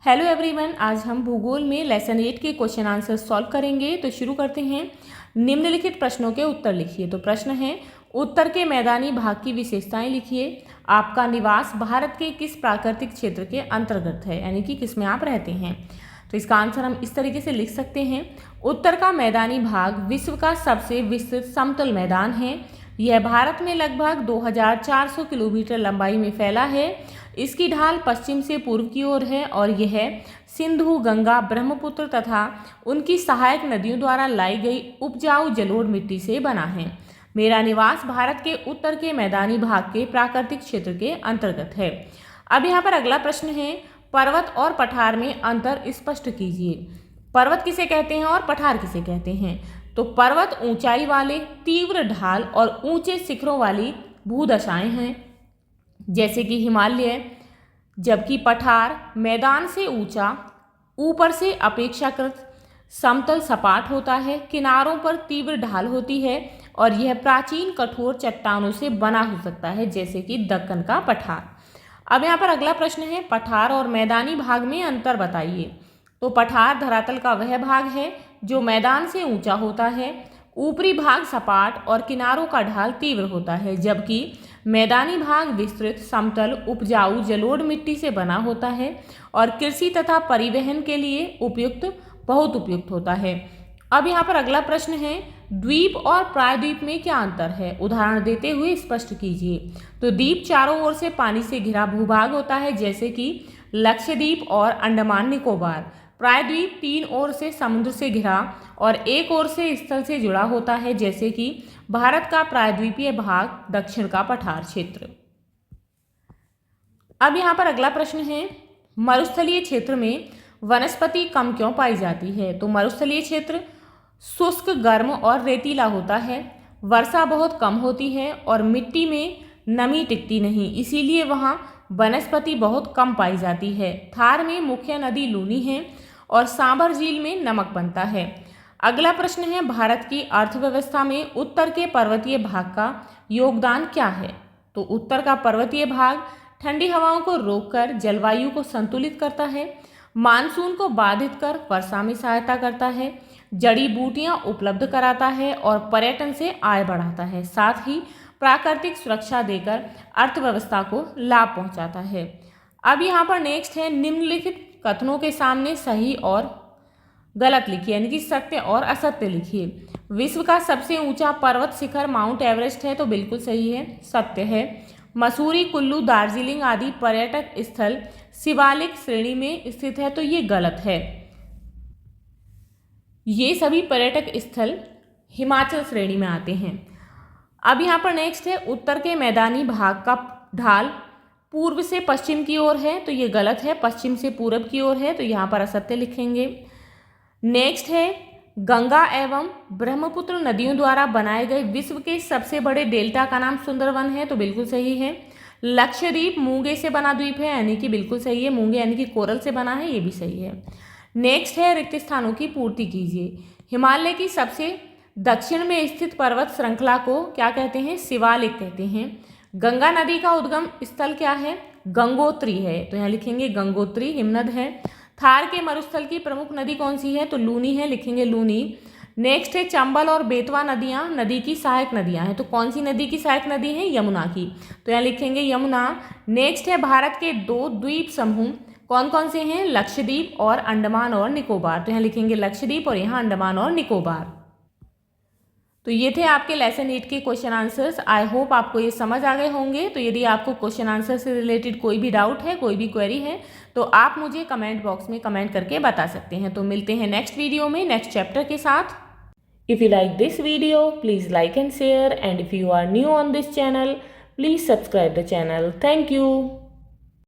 Hello everyone, आज हम भूगोल में लेसन 8 के क्वेश्चन आंसर सॉल्व करेंगे। तो शुरू करते हैं। निम्नलिखित प्रश्नों के उत्तर लिखिए। तो प्रश्न है, उत्तर के मैदानी भाग की विशेषताएं लिखिए। आपका निवास भारत के किस प्राकृतिक क्षेत्र के अंतर्गत है, यानी कि किस में आप रहते हैं। तो इसका आंसर हम इस तरीके से लिख सकते हैं। उत्तर का मैदानी भाग विश्व का सबसे विस्तृत समतल मैदान है। यह भारत में लगभग 2400 किलोमीटर लंबाई में फैला है। इसकी ढाल पश्चिम से पूर्व की ओर है और यह सिंधु, गंगा, ब्रह्मपुत्र तथा उनकी सहायक नदियों द्वारा लाई गई उपजाऊ जलोढ़ मिट्टी से बना है। मेरा निवास भारत के उत्तर के मैदानी भाग के प्राकृतिक क्षेत्र के अंतर्गत है। अब यहाँ पर अगला प्रश्न है, पर्वत और पठार में अंतर स्पष्ट कीजिए। पर्वत किसे कहते हैं और पठार किसे कहते हैं। तो पर्वत ऊंचाई वाले, तीव्र ढाल और ऊंचे शिखरों वाली भूदशाएं हैं, जैसे कि हिमालय, जबकि पठार मैदान से ऊंचा, ऊपर से अपेक्षाकृत समतल सपाट होता है। किनारों पर तीव्र ढाल होती है और यह प्राचीन कठोर चट्टानों से बना हो सकता है, जैसे कि दक्कन का पठार। अब यहाँ पर अगला प्रश्न है, पठार और मैदानी भाग में अंतर बताइए। तो पठार धरातल का वह भाग है जो मैदान से ऊंचा होता है। ऊपरी भाग सपाट और किनारों का ढाल तीव्र होता है, जबकि मैदानी भाग विस्तृत, समतल, उपजाऊ जलोढ़ मिट्टी से बना होता है और कृषि तथा परिवहन के लिए बहुत उपयुक्त होता है। अब यहाँ पर अगला प्रश्न है, द्वीप और प्रायद्वीप में क्या अंतर है, उदाहरण देते हुए स्पष्ट कीजिए। तो द्वीप चारों ओर से पानी से घिरा भूभाग होता है, जैसे कि लक्षद्वीप और अंडमान निकोबार। प्रायद्वीप 3 ओर से समुद्र से घिरा और 1 ओर से स्थल से जुड़ा होता है, जैसे कि भारत का प्रायद्वीपीय भाग, दक्षिण का पठार क्षेत्र। अब यहाँ पर अगला प्रश्न है, मरुस्थलीय क्षेत्र में वनस्पति कम क्यों पाई जाती है। तो मरुस्थलीय क्षेत्र शुष्क, गर्म और रेतीला होता है। वर्षा बहुत कम होती है और मिट्टी में नमी टिकती नहीं, इसीलिए वहाँ वनस्पति बहुत कम पाई जाती है। थार में मुख्य नदी लूनी है और सांभर झील में नमक बनता है। अगला प्रश्न है, भारत की अर्थव्यवस्था में उत्तर के पर्वतीय भाग का योगदान क्या है। तो उत्तर का पर्वतीय भाग ठंडी हवाओं को रोककर जलवायु को संतुलित करता है, मानसून को बाधित कर वर्षा में सहायता करता है, जड़ी बूटियां उपलब्ध कराता है और पर्यटन से आय बढ़ाता है। साथ ही प्राकृतिक सुरक्षा देकर अर्थव्यवस्था को लाभ पहुंचाता है। अब यहाँ पर नेक्स्ट है, निम्नलिखित कथनों के सामने सही और गलत लिखिए, यानी कि सत्य और असत्य लिखिए। विश्व का सबसे ऊंचा पर्वत शिखर माउंट एवरेस्ट है, तो बिल्कुल सही है, सत्य है। मसूरी, कुल्लू, दार्जिलिंग आदि पर्यटक स्थल शिवालिक श्रेणी में स्थित है, तो ये गलत है। ये सभी पर्यटक स्थल हिमाचल श्रेणी में आते हैं। अब यहाँ पर नेक्स्ट है, उत्तर के मैदानी भाग का ढाल पूर्व से पश्चिम की ओर है, तो ये गलत है, पश्चिम से पूरब की ओर है, तो यहाँ पर असत्य लिखेंगे। नेक्स्ट है, गंगा एवं ब्रह्मपुत्र नदियों द्वारा बनाए गए विश्व के सबसे बड़े डेल्टा का नाम सुंदरवन है, तो बिल्कुल सही है। लक्षद्वीप मूंगे से बना द्वीप है, यानी कि बिल्कुल सही है, मूंगे यानी कि कोरल से बना है, ये भी सही है। नेक्स्ट है, रिक्त स्थानों की पूर्ति कीजिए। हिमालय की सबसे दक्षिण में स्थित पर्वत श्रृंखला को क्या कहते हैं, शिवालिक कहते हैं। गंगा नदी का उद्गम स्थल क्या है, गंगोत्री है, तो यहाँ लिखेंगे गंगोत्री, हिमनद है। थार के मरुस्थल की प्रमुख नदी कौन सी है, तो लूनी है, लिखेंगे लूनी। नेक्स्ट है, चंबल और बेतवा नदियाँ नदी की सहायक नदियाँ हैं, तो कौन सी नदी की सहायक नदी है, यमुना की, तो यहाँ लिखेंगे यमुना। नेक्स्ट है, भारत के 2 द्वीप समूह कौन कौन से हैं, लक्षद्वीप और अंडमान और निकोबार, तो यहाँ लिखेंगे लक्षद्वीप और यहाँ अंडमान और निकोबार। तो ये थे आपके लेसन 8 के क्वेश्चन आंसर्स। आई होप आपको ये समझ आ गए होंगे। तो यदि आपको क्वेश्चन आंसर से रिलेटेड कोई भी डाउट है, कोई भी क्वेरी है, तो आप मुझे कमेंट बॉक्स में कमेंट करके बता सकते हैं। तो मिलते हैं नेक्स्ट वीडियो में नेक्स्ट चैप्टर के साथ। If you like this video please like and share, and if you are new on this channel please subscribe the channel. Thank you.